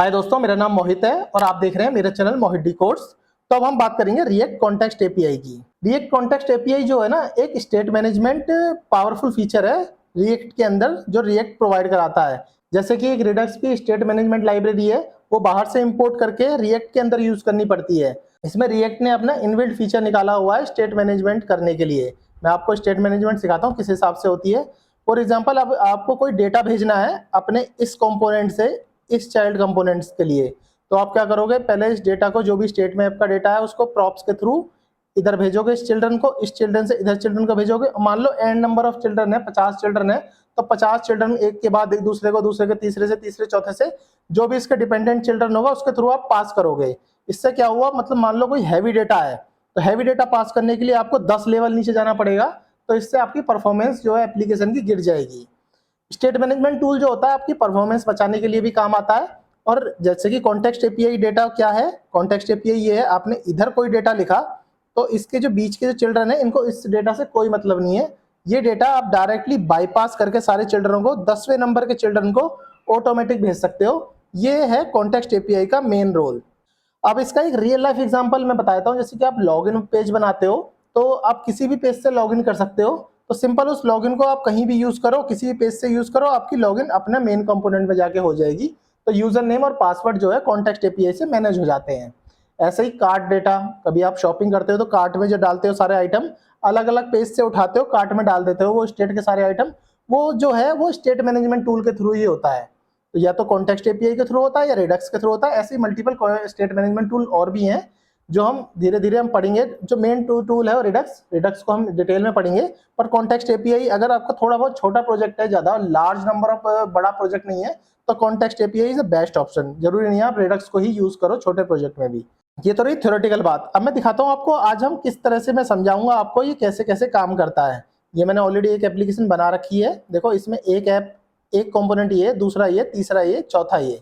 हाय दोस्तों, मेरा नाम मोहित है और आप देख रहे हैं मेरा चैनल मोहित डी कोड्स। तो अब हम बात करेंगे रिएक्ट कॉन्टेक्स्ट एपीआई की। रिएक्ट कॉन्टेक्स्ट एपीआई जो है ना, एक स्टेट मैनेजमेंट पावरफुल फीचर है रिएक्ट के अंदर, जो रिएक्ट प्रोवाइड कराता है। जैसे कि एक रिडक्स की स्टेट मैनेजमेंट लाइब्रेरी है, वो बाहर से इंपोर्ट करके रिएक्ट के अंदर यूज करनी पड़ती है। इसमें रिएक्ट ने अपना इनबिल्ट फीचर निकाला हुआ है स्टेट मैनेजमेंट करने के लिए। मैं आपको स्टेट मैनेजमेंट सिखाता हूँ किस हिसाब से होती है। फॉर एग्जाम्पल, अब आपको कोई डेटा भेजना है अपने इस कंपोनेंट से इस चाइल्ड कंपोनेंट्स के लिए, तो आप क्या करोगे, पहले इस डेटा को, जो भी स्टेट में आपका डेटा है, उसको प्रॉप्स के थ्रू इधर भेजोगे इस चिल्ड्रन को, इस चिल्ड्रन से इधर चिल्ड्रन को भेजोगे। मान लो एन नंबर ऑफ चिल्ड्रन है, 50 चिल्ड्रन है, तो 50 चिल्ड्रन एक के बाद एक दूसरे को, दूसरे के तीसरे से तीसरे, चौथे से जो भी इसके डिपेंडेंट चिल्ड्रन होगा उसके थ्रू आप पास करोगे। इससे क्या हुआ, मतलब मान लो कोई हैवी डेटा है, तो हैवी डेटा पास करने के लिए आपको 10 लेवल नीचे जाना पड़ेगा, तो इससे आपकी परफॉर्मेंस जो है एप्लीकेशन की गिर जाएगी। स्टेट मैनेजमेंट टूल जो होता है आपकी परफॉर्मेंस बचाने के लिए भी काम आता है। और जैसे कि कॉन्टेक्स्ट एपीआई डेटा क्या है, कॉन्टेक्स्ट एपीआई ये है, आपने इधर कोई डेटा लिखा तो इसके जो बीच के जो चिल्ड्रन है, इनको इस डेटा से कोई मतलब नहीं है। ये डेटा आप डायरेक्टली बाईपास करके सारे चिल्ड्रन को, 10वें नंबर के चिल्ड्रन को ऑटोमेटिक भेज सकते हो। ये है कॉन्टेक्स्ट एपीआई का मेन रोल। अब इसका एक रियल लाइफ एग्जांपल मैं बताता हूँ। जैसे कि आप लॉगिन पेज बनाते हो, तो आप किसी भी पेज से लॉगिन कर सकते हो। तो सिंपल उस लॉगिन को आप कहीं भी यूज करो, किसी भी पेज से यूज करो, आपकी लॉगिन अपने मेन कंपोनेंट में जाके हो जाएगी। तो यूजर नेम और पासवर्ड जो है कॉन्टेक्स्ट एपीआई से मैनेज हो जाते हैं। ऐसे ही कार्ट डेटा, कभी आप शॉपिंग करते हो तो कार्ट में जो डालते हो सारे आइटम, अलग अलग पेज से उठाते हो, कार्ट में डाल देते हो वो स्टेट के सारे आइटम, वो जो है वो स्टेट मैनेजमेंट टूल के थ्रू ही होता है। तो या तो कॉन्टेक्स्ट एपीआई के थ्रू होता है या रिडक्स के थ्रू होता है। ऐसे मल्टीपल स्टेट मैनेजमेंट टूल और भी हैं जो हम धीरे धीरे हम पढ़ेंगे। जो मेन टूल है वो रिडक्स को हम डिटेल में पढ़ेंगे। पर कॉन्टेक्स्ट एपीआई, अगर आपका थोड़ा बहुत छोटा प्रोजेक्ट है, ज्यादा लार्ज नंबर ऑफ बड़ा प्रोजेक्ट नहीं है, तो context API is the best option. जरूरी नहीं है आप रिडक्स को ही यूज करो छोटे प्रोजेक्ट में भी। ये तो रही थ्योरेटिकल बात। अब मैं दिखाता हूँ आपको आज हम किस तरह से, मैं समझाऊंगा आपको ये कैसे कैसे काम करता है। ये मैंने ऑलरेडी एक एप्लीकेशन बना रखी है। देखो, इसमें एक ऐप, एक कंपोनेंट ये, दूसरा ये, तीसरा ये, चौथा ये।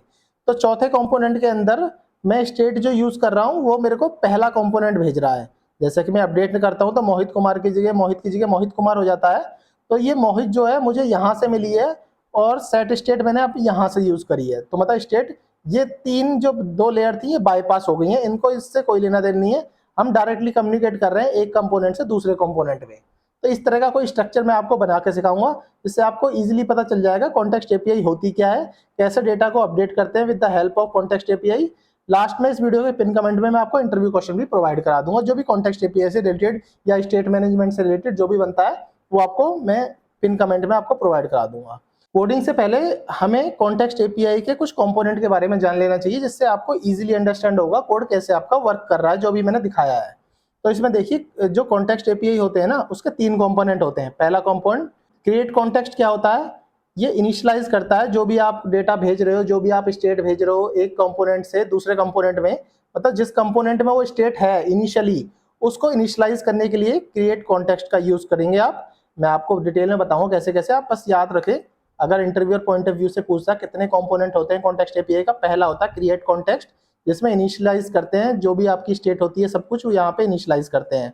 तो चौथे कंपोनेंट के अंदर मैं स्टेट जो यूज कर रहा हूँ वो मेरे को पहला कंपोनेंट भेज रहा है। जैसे कि मैं अपडेट करता हूँ तो मोहित कुमार की जगह मोहित कुमार हो जाता है। तो ये मोहित जो है मुझे यहाँ से मिली है, और सेट स्टेट मैंने अब यहाँ से यूज करी है। तो मतलब स्टेट, ये तीन जो दो लेयर थी ये बाईपास हो गई हैं, इनको इससे कोई लेना देना नहीं है। हम डायरेक्टली कम्युनिकेट कर रहे हैं एक कंपोनेंट से दूसरे कंपोनेंट में। तो इस तरह का कोई स्ट्रक्चर मैं आपको बना के सिखाऊंगा, जिससे आपको इजीली पता चल जाएगा कॉन्टेक्स्ट एपीआई होती क्या है, कैसे डेटा को अपडेट करते हैं with the help of context API. Last में इस वीडियो के पिन कमेंट में मैं आपको इंटरव्यू क्वेश्चन भी प्रोवाइड करा दूंगा, जो भी कॉन्टेक्स्ट एपीआई से रिलेटेड या स्टेट मैनेजमेंट से रिलेटेड जो भी बनता है वो आपको मैं पिन कमेंट में आपको प्रोवाइड करा दूंगा। कोडिंग से पहले हमें कॉन्टेक्स्ट एपीआई के कुछ कंपोनेंट के बारे में जान लेना चाहिए, जिससे आपको इजीली अंडरस्टैंड होगा कोड कैसे आपका वर्क कर रहा है, जो भी मैंने दिखाया है। तो इसमें देखिए, जो कॉन्टेक्स्ट एपीआई होते हैं ना, उसके 3 कंपोनेंट होते हैं। पहला कंपोनेंट क्रिएट कॉन्टेक्स्ट क्या होता है, ये इनिशियलाइज करता है जो भी आप डेटा भेज रहे हो, जो भी आप स्टेट भेज रहे हो एक कंपोनेंट से दूसरे कंपोनेंट में, मतलब जिस कंपोनेंट में वो स्टेट है इनिशियली, उसको इनिशियलाइज करने के लिए क्रिएट कॉन्टेक्स्ट का यूज करेंगे आप। मैं आपको डिटेल में बताऊंगा कैसे कैसे, आप बस याद रखें। अगर इंटरव्यूअर पॉइंट ऑफ व्यू से पूछता है कितने कंपोनेंट होते हैं कॉन्टेक्स्ट एपीआई का, पहला होता है क्रिएट कॉन्टेक्स्ट, जिसमें इनिशियलाइज करते हैं जो भी आपकी स्टेट होती है, सब कुछ वो यहाँ पे इनिशियलाइज करते हैं।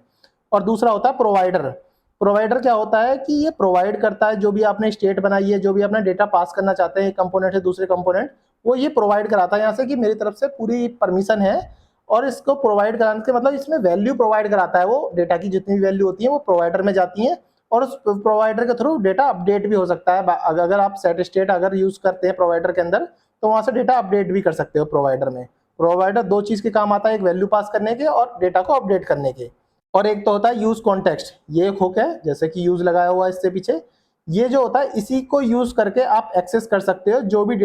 और दूसरा होता है प्रोवाइडर। प्रोवाइडर क्या होता है कि ये प्रोवाइड करता है जो भी आपने स्टेट बनाई है, जो भी आपने डेटा पास करना चाहते हैं एक कंपोनेंट से दूसरे कंपोनेंट, वो ये प्रोवाइड कराता है यहाँ से कि मेरी तरफ से पूरी परमिशन है। और इसको प्रोवाइड कराने के मतलब इसमें वैल्यू प्रोवाइड कराता है, वो डेटा की जितनी भी वैल्यू होती है वो प्रोवाइडर में जाती है, और उस प्रोवाइडर के थ्रू डेटा अपडेट भी हो सकता है। अगर आप सेट स्टेट अगर यूज करते हैं प्रोवाइडर के अंदर, तो वहां से डेटा अपडेट भी कर सकते हो प्रोवाइडर में। प्रोवाइडर 2 चीज के काम आता है, एक वैल्यू पास करने के और डेटा को अपडेट करने के। और एक तो होता है यूज कॉन्टेक्स्ट, ये एक हुक है, जैसे कि यूज लगाया हुआ है इससे पीछे। ये जो होता है इसी को यूज करके आप एक्सेस कर सकते हो जो भी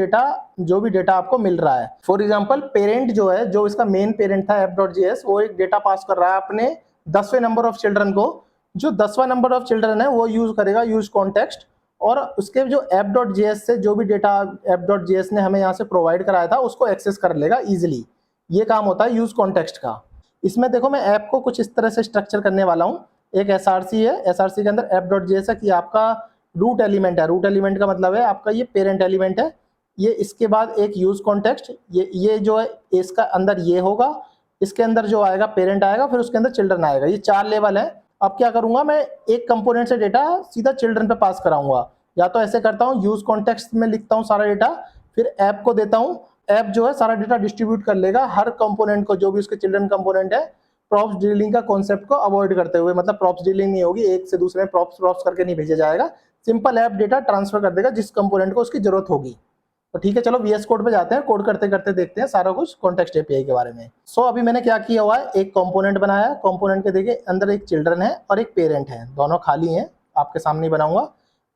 डेटा आपको मिल रहा है। फॉर एग्जांपल, पेरेंट जो है, जो इसका मेन पेरेंट था app.js, वो एक डेटा पास कर रहा है अपने 10वें नंबर ऑफ चिल्ड्रन को। जो 10वां नंबर ऑफ चिल्ड्रन है वो यूज करेगा यूज कॉन्टेक्स्ट, और उसके जो app.js से जो भी डेटा app.js ने हमें यहाँ से प्रोवाइड कराया था उसको एक्सेस कर लेगा इजिली। ये काम होता है यूज कॉन्टेक्स्ट का। इसमें देखो, मैं ऐप को कुछ इस तरह से स्ट्रक्चर करने वाला हूँ। एक एसआरसी है, एसआरसी के अंदर app.js है कि आपका रूट एलिमेंट है। रूट एलिमेंट का मतलब है आपका ये पेरेंट एलिमेंट है। ये इसके बाद एक यूज कॉन्टेक्स्ट, ये जो है इसका अंदर ये होगा, इसके अंदर जो आएगा पेरेंट आएगा, फिर उसके अंदर चिल्ड्रन आएगा। ये 4 लेवल है। अब क्या करूंगा, मैं एक कंपोनेंट से डेटा सीधा चिल्ड्रन पे पास कराऊंगा। या तो ऐसे करता हूँ, यूज कॉन्टेक्स्ट में लिखता हूँ सारा डेटा, फिर ऐप को देता हूँ, ऐप जो है सारा डेटा डिस्ट्रीब्यूट कर लेगा हर कंपोनेंट को, जो भी उसके चिल्ड्रन कंपोनेंट है, प्रॉप्स डीलिंग का कॉन्सेप्ट को अवॉइड करते हुए, मतलब प्रॉप्स डीलिंग नहीं होगी, एक से दूसरे में प्रॉप्स करके नहीं भेजा जाएगा, सिंपल ऐप डेटा ट्रांसफर कर देगा जिस कंपोनेंट को उसकी जरूरत होगी। तो ठीक है, चलो VS कोड पे जाते हैं, कोड करते करते देखते हैं सारा कुछ कॉन्टेक्स्ट API के बारे में। सो अभी मैंने क्या किया हुआ है, एक कंपोनेंट बनाया है, कंपोनेंट के देखिए अंदर एक चिल्ड्रन है और एक पेरेंट है, दोनों खाली हैं, आपके सामने ही बनाऊंगा।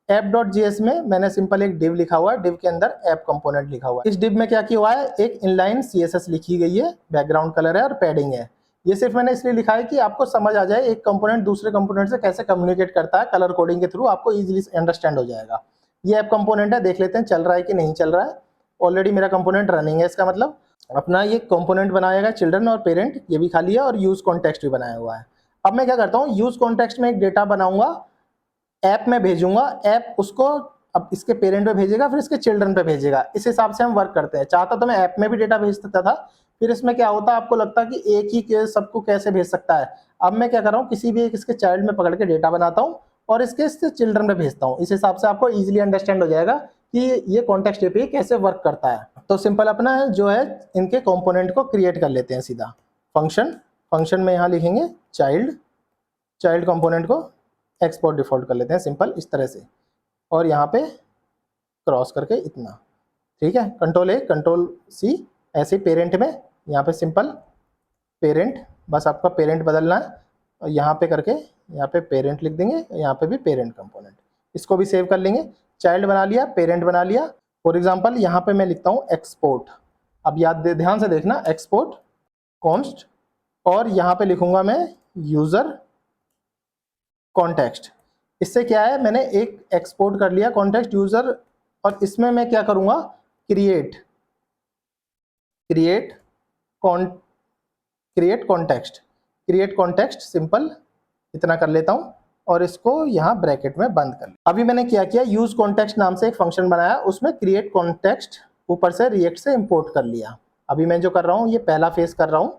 app.js में मैंने सिंपल एक div लिखा हुआ है, div के अंदर ऐप कंपोनेंट लिखा हुआ है। इस div में क्या किया हुआ है, एक इनलाइन CSS लिखी गई है, बैकग्राउंड कलर है और पैडिंग है। ये सिर्फ मैंने इसलिए लिखा है कि आपको समझ आ जाए एक कंपोनेंट दूसरे कंपोनेंट से कैसे कम्युनिकेट करता है, कलर कोडिंग के थ्रू आपको इजीली अंडरस्टैंड हो जाएगा। ये ऐप कंपोनेंट है, देख लेते हैं चल रहा है कि नहीं चल रहा है। ऑलरेडी मेरा कंपोनेंट रनिंग है, इसका मतलब अपना ये कंपोनेंट बनाएगा चिल्ड्रन और पेरेंट, ये भी खाली है और यूज कॉन्टेक्स्ट भी बनाया हुआ है। अब मैं क्या करता हूँ, यूज कॉन्टेक्स्ट में एक डेटा बनाऊंगा, ऐप में भेजूंगा, ऐप उसको अब इसके पेरेंट पे भेजेगा, फिर इसके चिल्ड्रन पे भेजेगा। इस हिसाब से हम वर्क करते हैं। चाहता तो मैं ऐप में भी डेटा भेज सकता था, फिर इसमें क्या होता आपको लगता कि एक ही के सबको कैसे भेज सकता है। अब मैं क्या कर रहा हूँ, किसी भी एक इसके चाइल्ड में पकड़ के डेटा बनाता हूँ और इसके चिल्ड्रन में भेजता हूँ। इस हिसाब से आपको इजीली अंडरस्टैंड हो जाएगा कि ये कॉन्टेक्स्ट API कैसे वर्क करता है। तो सिंपल अपना है जो है, इनके कंपोनेंट को क्रिएट कर लेते हैं सीधा। फंक्शन में यहाँ लिखेंगे चाइल्ड कंपोनेंट को एक्सपोर्ट डिफॉल्ट कर लेते हैं सिंपल इस तरह से, और यहाँ पे क्रॉस करके इतना, ठीक है, Ctrl+A Ctrl+C। ऐसे पेरेंट में यहाँ पे सिंपल पेरेंट, बस आपका पेरेंट बदलना है, और यहाँ पे करके यहाँ पे पेरेंट लिख देंगे, यहाँ पे भी पेरेंट कंपोनेंट, इसको भी सेव कर लेंगे। चाइल्ड बना लिया, पेरेंट बना लिया। फॉर एग्जांपल यहाँ पे मैं लिखता हूँ एक्सपोर्ट, अब ध्यान से देखना, एक्सपोर्ट कॉन्स्ट, और यहाँ पे लिखूंगा मैं यूजर कॉन्टेक्स्ट। इससे क्या है, मैंने एक एक्सपोर्ट कर लिया कॉन्टेक्स्ट यूजर, और इसमें मैं क्या करूंगा, क्रिएट कॉन्टेक्स्ट सिंपल इतना कर लेता हूं, और इसको यहाँ ब्रैकेट में बंद कर लिया। अभी मैंने क्या किया, यूज कॉन्टेक्स्ट नाम से एक फंक्शन बनाया, उसमें क्रिएट कॉन्टेक्स्ट ऊपर से रिएक्ट से इंपोर्ट कर लिया। अभी मैं जो कर रहा हूँ, ये पहला फेस कर रहा हूँ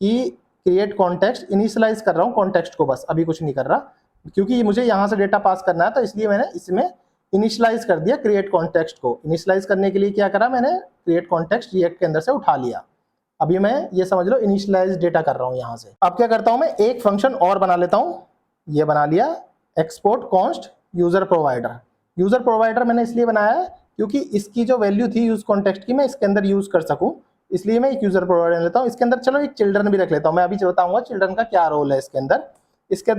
कि क्रिएट कॉन्टेक्स्ट, इनिशियलाइज कर रहा हूँ कॉन्टेक्स्ट को, बस अभी कुछ नहीं कर रहा, क्योंकि मुझे यहाँ से डेटा पास करना है, तो इसलिए मैंने इसमें इनिशियलाइज कर दिया क्रिएट कॉन्टेक्स्ट को। इनिशियलाइज करने के लिए क्या करा, मैंने क्रिएट कॉन्टेक्स्ट रिएक्ट के अंदर से उठा लिया। अभी मैं ये समझ लो इनिशियलाइज डेटा कर रहा हूँ यहाँ से। अब क्या करता हूँ, मैं एक फंक्शन और बना लेता हूँ, ये बना लिया एक्सपोर्ट कॉन्स्ट यूजर प्रोवाइडर मैंने इसलिए बनाया है क्योंकि इसकी जो वैल्यू थी यूज कॉन्टेक्स्ट की, मैं इसके अंदर यूज कर सकूँ, इसलिए मैं एक यूजर प्रोवाइडर लेता हूँ। इसके अंदर चलो एक चिल्ड्रन भी रख लेता हूँ, मैं अभी बताऊंगा चिल्ड्रन का क्या रोल है इसके अंदर। इसके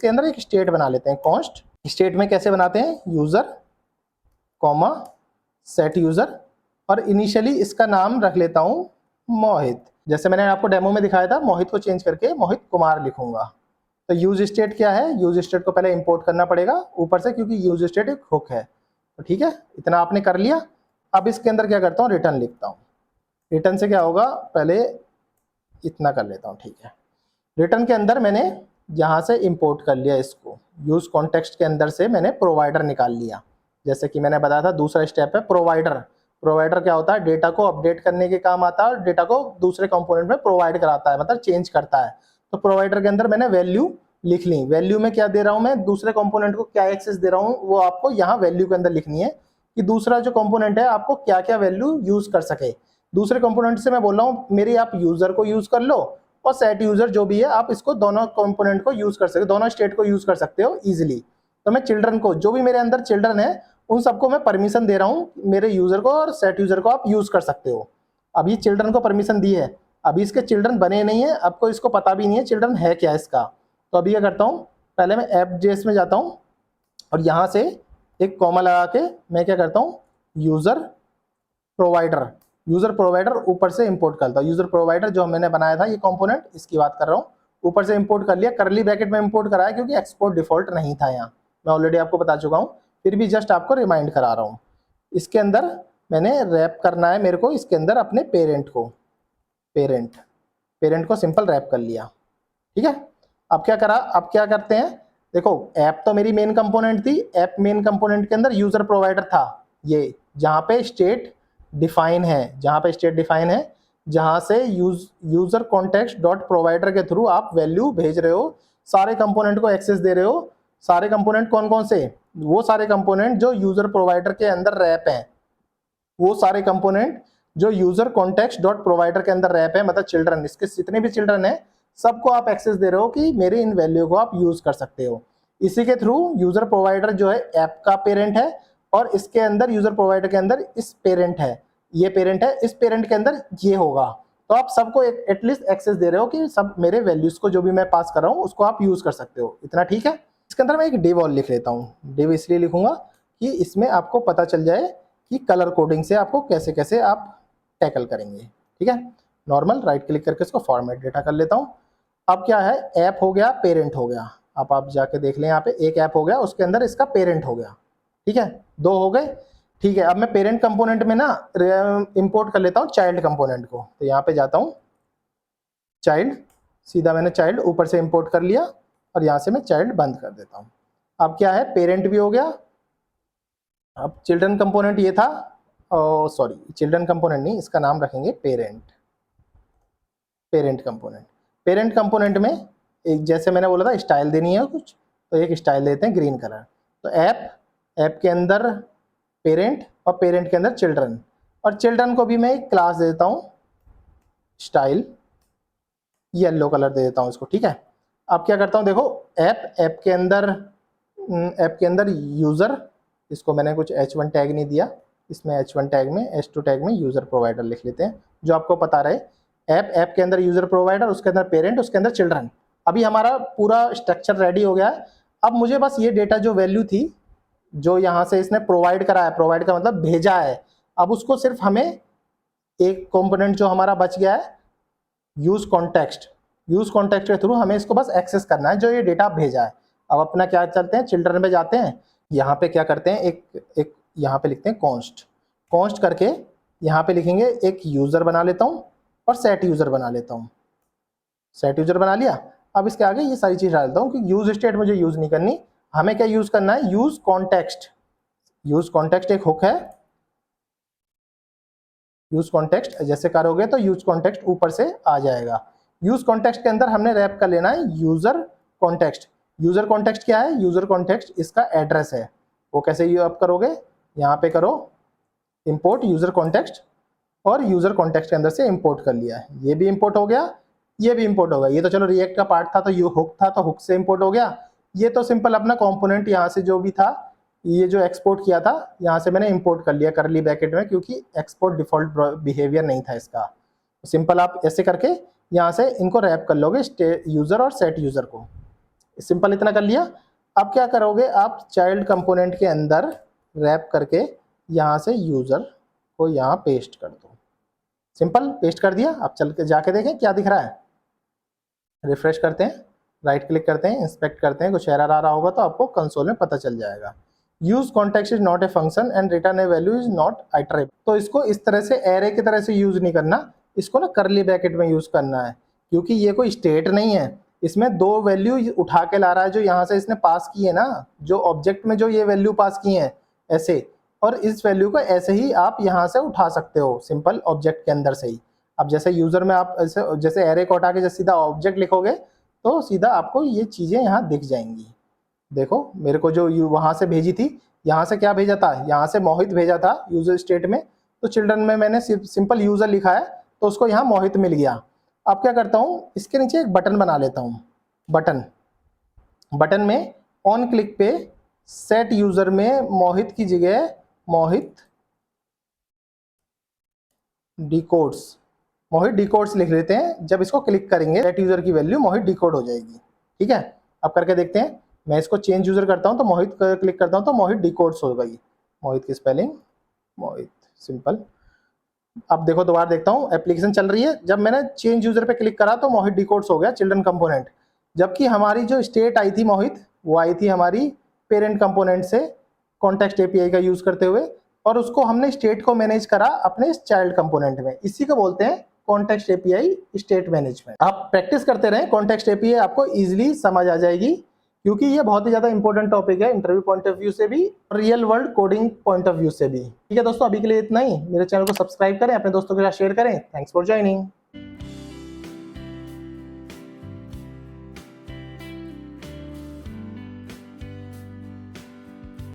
अंदर एक स्टेट बना लेते हैं, कॉन्स्ट। स्टेट में कैसे बनाते हैं, यूजर कॉमा सेट यूजर, और इनिशियली इसका नाम रख लेता हूँ मोहित, जैसे मैंने आपको डेमो में दिखाया था, मोहित को चेंज करके मोहित कुमार लिखूंगा। तो यूज स्टेट क्या है, यूज स्टेट को पहले इंपोर्ट करना पड़ेगा ऊपर से, क्योंकि यूज स्टेट एक हुक है। तो ठीक है, इतना आपने कर लिया। अब इसके अंदर क्या करता हूँ, रिटर्न लिखता हूँ। रिटर्न से क्या होगा, पहले इतना कर लेता हूँ, ठीक है। रिटर्न के अंदर मैंने यहाँ से इंपोर्ट कर लिया इसको, यूज कॉन्टेक्स्ट के अंदर से मैंने प्रोवाइडर निकाल लिया। जैसे कि मैंने बताया था, दूसरा स्टेप है प्रोवाइडर क्या होता है, डेटा को अपडेट करने के काम आता है और डेटा को दूसरे कंपोनेंट में प्रोवाइड कराता है, मतलब चेंज करता है। तो प्रोवाइडर के अंदर मैंने वैल्यू लिख ली, वैल्यू में क्या दे रहा हूँ मैं, दूसरे कंपोनेंट को क्या एक्सेस दे रहा हूँ, वो आपको यहाँ वैल्यू के अंदर लिखनी है कि दूसरा जो कंपोनेंट है आपको क्या क्या वैल्यू यूज कर सके। दूसरे कंपोनेंट से मैं बोल रहा हूँ मेरी आप यूजर को यूज कर लो, और सेट यूजर जो भी है आप इसको दोनों कंपोनेंट को यूज कर सकते हो, दोनों स्टेट को यूज कर सकते हो इजीली। तो मैं चिल्ड्रन को, जो भी मेरे अंदर चिल्ड्रन है उन सबको मैं परमिशन दे रहा हूँ, मेरे यूजर को और सेट यूजर को आप यूज कर सकते हो। अभी चिल्ड्रन को परमिशन दी है, अभी इसके चिल्ड्रन बने नहीं है, आपको इसको पता भी नहीं है चिल्ड्रन है क्या इसका। तो अभी क्या करता हूँ, पहले मैं app.js में जाता हूँ और यहाँ से एक कॉमा लगा के मैं क्या करता हूँ, यूजर प्रोवाइडर ऊपर से इंपोर्ट करता हूँ। यूजर प्रोवाइडर जो मैंने बनाया था ये कंपोनेंट, इसकी बात कर रहा हूँ, ऊपर से इंपोर्ट कर लिया, करली ब्रैकेट में इंपोर्ट कराया क्योंकि एक्सपोर्ट डिफॉल्ट नहीं था यहाँ, मैं ऑलरेडी आपको बता चुका हूँ, फिर भी जस्ट आपको रिमाइंड करा रहा हूँ। इसके अंदर मैंने रैप करना है मेरे को, इसके अंदर अपने पेरेंट को सिंपल रैप कर लिया, ठीक है। अब क्या करा, अब क्या करते हैं, देखो ऐप तो मेरी मेन कंपोनेंट थी, ऐप मेन कंपोनेंट के अंदर यूजर प्रोवाइडर था, ये जहाँ पे स्टेट डिफाइन है, जहाँ से यूजर कॉन्टेक्स्ट डॉट प्रोवाइडर के थ्रू आप वैल्यू भेज रहे हो, सारे कंपोनेंट को एक्सेस दे रहे हो। सारे कंपोनेंट कौन कौन से, वो सारे कंपोनेंट जो यूजर प्रोवाइडर के अंदर रैप हैं, वो सारे कंपोनेंट जो यूजर कॉन्टेक्स्ट डॉट प्रोवाइडर के अंदर रैप है, मतलब चिल्ड्रन, इसके जितने भी चिल्ड्रन है सबको आप एक्सेस दे रहे हो कि मेरे इन वैल्यू को आप यूज कर सकते हो। इसी के थ्रू यूजर प्रोवाइडर जो है ऐप का पेरेंट है, और इसके अंदर यूजर प्रोवाइडर के अंदर इस पेरेंट है, ये पेरेंट है, इस पेरेंट के अंदर ये होगा। तो आप सबको एटलीस्ट एक्सेस दे रहे हो कि सब मेरे वैल्यूज को जो भी मैं पास कर रहा हूँ उसको आप यूज कर सकते हो। इतना ठीक है। इसके अंदर मैं एक डिव और लिख लेता हूँ। डिव इसलिए लिखूंगा कि इसमें आपको पता चल जाए कि कलर कोडिंग से आपको कैसे कैसे आप टैकल करेंगे। ठीक है, नॉर्मल राइट क्लिक करके इसको फॉर्मेट डेटा कर लेता हूँ। अब क्या है, ऐप हो गया, पेरेंट हो गया। अब आप जाके देख लें, यहाँ पे एक ऐप हो गया, उसके अंदर इसका पेरेंट हो गया। ठीक है, दो हो गए। ठीक है, अब मैं पेरेंट कंपोनेंट में ना इंपोर्ट कर लेता हूँ चाइल्ड कंपोनेंट को। तो यहाँ पे जाता हूँ, चाइल्ड, सीधा मैंने चाइल्ड ऊपर से इंपोर्ट कर लिया और यहाँ से मैं चाइल्ड बंद कर देता हूँ। अब क्या है, पेरेंट भी हो गया। अब चिल्ड्रन कंपोनेंट ये था, सॉरी चिल्ड्रन कंपोनेंट नहीं, इसका नाम रखेंगे parent. Parent component, parent component में एक जैसे मैंने बोला था स्टाइल देनी है कुछ, तो एक स्टाइल देते हैं ग्रीन कलर। तो ऐप, ऐप के अंदर पेरेंट और पेरेंट के अंदर चिल्ड्रन, और चिल्ड्रन को भी मैं एक क्लास दे देता हूँ स्टाइल, येलो कलर दे देता हूँ इसको। ठीक है, अब क्या करता हूँ देखो, ऐप, ऐप के अंदर यूज़र, इसको मैंने कुछ h1 टैग नहीं दिया, इसमें h1 टैग में, h2 टैग में यूज़र प्रोवाइडर लिख लेते हैं जो आपको पता रहे। ऐप, ऐप के अंदर यूज़र प्रोवाइडर, उसके अंदर पेरेंट, उसके अंदर चिल्ड्रन। अभी हमारा पूरा स्ट्रक्चर रेडी हो गया है। अब मुझे बस ये डेटा जो वैल्यू थी जो यहाँ से इसने प्रोवाइड करा है, प्रोवाइड का मतलब भेजा है, अब उसको सिर्फ हमें एक कंपोनेंट जो हमारा बच गया है यूज कॉन्टेक्स्ट, यूज कॉन्टेक्स्ट के थ्रू हमें इसको बस एक्सेस करना है जो ये डेटा भेजा है। अब अपना क्या चलते हैं, चिल्ड्रन में जाते हैं, यहाँ पे क्या करते हैं, एक यहाँ पे लिखते हैं कॉन्स्ट, कॉन्स्ट करके यहाँ पे लिखेंगे एक यूजर बना लेता हूँ और सेट यूजर बना लेता हूँ। सेट यूजर बना लिया। अब इसके आगे ये सारी चीज डालता हूँ कि यूज स्टेट मुझे यूज नहीं करनी, हमें क्या यूज करना है, यूज कॉन्टेक्स्ट। यूज कॉन्टेक्स्ट एक हुक है, यूज कॉन्टेक्स्ट जैसे करोगे तो यूज कॉन्टेक्स्ट ऊपर से आ जाएगा। यूज कॉन्टेक्स्ट के अंदर हमने रैप कर लेना है यूजर कॉन्टेक्स्ट। यूजर कॉन्टेक्स्ट क्या है, यूजर कॉन्टेक्स्ट इसका एड्रेस है। वो कैसे यू आप करोगे, यहाँ पे करो इंपोर्ट यूजर कॉन्टेक्स्ट, और यूजर कॉन्टेक्स्ट के अंदर से इंपोर्ट कर लिया है। ये भी इंपोर्ट हो गया, ये भी इंपोर्ट हो गया। ये तो चलो रिएक्ट का पार्ट था, तो ये हुक था तो हुक से इंपोर्ट हो गया। ये तो सिंपल अपना कंपोनेंट यहाँ से जो भी था, ये जो एक्सपोर्ट किया था यहाँ से मैंने इंपोर्ट कर लिया करली ब्रैकेट में, क्योंकि एक्सपोर्ट डिफॉल्ट बिहेवियर नहीं था इसका। सिंपल आप ऐसे करके यहाँ से इनको रैप कर लोगे, यूजर और सेट यूजर को। सिंपल इतना कर लिया। अब क्या करोगे आप, चाइल्ड कंपोनेंट के अंदर रैप करके यहाँ से यूजर को यहाँ पेस्ट कर दो। सिंपल पेस्ट कर दिया। अब चल के जाके देखें क्या दिख रहा है, रिफ्रेश करते हैं, राइट क्लिक करते हैं, इंस्पेक्ट करते हैं, कुछ एरर आ रहा होगा तो आपको कंसोल में पता चल जाएगा। Use context is not a function and return A value is not iterable. तो इसको इस तरह से एरे की तरह से यूज नहीं करना, इसको ना करली ब्रैकेट में यूज करना है, क्योंकि ये कोई स्टेट नहीं है। इसमें दो वैल्यू उठा के ला रहा है जो यहाँ से इसने पास की है ना, जो ऑब्जेक्ट में जो ये वैल्यू पास की है ऐसे, और इस वैल्यू को ऐसे ही आप यहाँ से उठा सकते हो सिंपल ऑब्जेक्ट के अंदर से ही। अब जैसे यूजर में आप ऐसे जैसे एरे को हटा के जैसे सीधा ऑब्जेक्ट लिखोगे तो सीधा आपको ये चीजें यहाँ दिख जाएंगी। देखो मेरे को जो वहां से भेजी थी, यहाँ से क्या भेजा था, यहाँ से मोहित भेजा था यूजर स्टेट में, तो चिल्ड्रन में मैंने सिंपल यूजर लिखा है तो उसको यहाँ मोहित मिल गया। अब क्या करता हूँ, इसके नीचे एक बटन बना लेता हूँ। बटन, बटन में ऑन क्लिक पे सेट यूजर में मोहित की जगह मोहित डिकोड्स, मोहित डिकोड्स लिख लेते हैं। जब इसको क्लिक करेंगे सेट यूजर की वैल्यू मोहित डिकोड हो जाएगी। ठीक है, अब करके देखते हैं। मैं इसको चेंज यूजर करता हूं तो मोहित क्लिक करता हूं तो मोहित डिकोड्स हो गई। मोहित की स्पेलिंग मोहित, सिंपल। अब देखो दोबारा देखता हूं, एप्लीकेशन चल रही है। जब मैंने चेंज यूजर पे क्लिक करा तो मोहित डिकोड्स हो गया चिल्ड्रन कंपोनेंट, जबकि हमारी जो स्टेट आई थी मोहित, वो आई थी हमारी पेरेंट कंपोनेंट से कॉन्टेक्स्ट एपीआई का यूज करते हुए, और उसको हमने स्टेट को मैनेज करा अपने चाइल्ड कंपोनेंट में। इसी को बोलते हैं कॉन्टेक्स्ट एपीआई स्टेट मैनेजमेंट। आप प्रैक्टिस करते रहें, कॉन्टेक्स्ट एपीआई आपको इजीली समझ आ जाएगी, क्योंकि ये बहुत ही ज्यादा इंपॉर्टेंट टॉपिक है इंटरव्यू पॉइंट ऑफ व्यू से भी, real world coding point of view से भी। ठीक है दोस्तों, अभी के लिए इतना ही। मेरे चैनल को सब्सक्राइब करें, अपने दोस्तों के साथ शेयर करें। Thanks for joining.